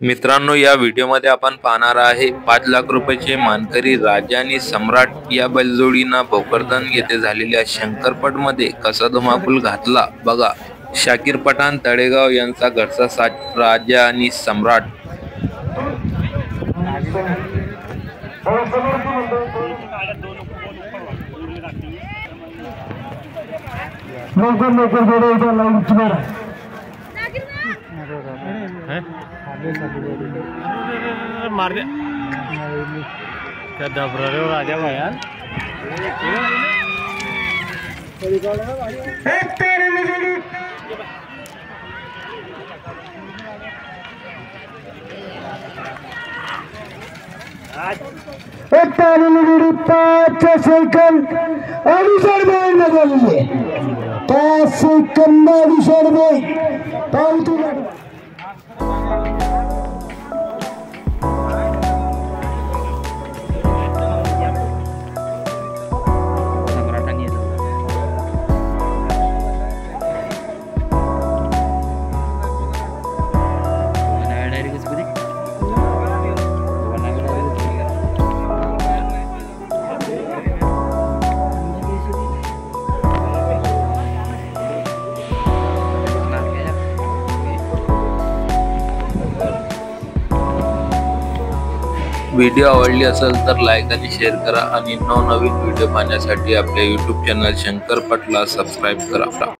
मित्रांनो, या व्हिडिओमध्ये आपण पाहणार आहे 5 लाख रुपयाचे मानकरी राजा आणि सम्राट या बैलजोडींना भोकरदन येथे झालेल्या शंकरपटमध्ये कसा धुमाकूल घातला बघा। शाकीर पठाण तळेगाव यांचा घरचा साथ राजा आणि सम्राट। मार दे क्या दबरा रे राजा भैया सेकंद अडीचड बॉल झालेली आहे। 5 सेकंद अडीचड बॉल पावती व्हिडिओ आवडली असेल तर लाईक आणि शेअर करा आणि नवनवीन व्हिडिओ पाहण्यासाठी आपल्या YouTube चॅनल शंकरपटला सबस्क्राइब करा।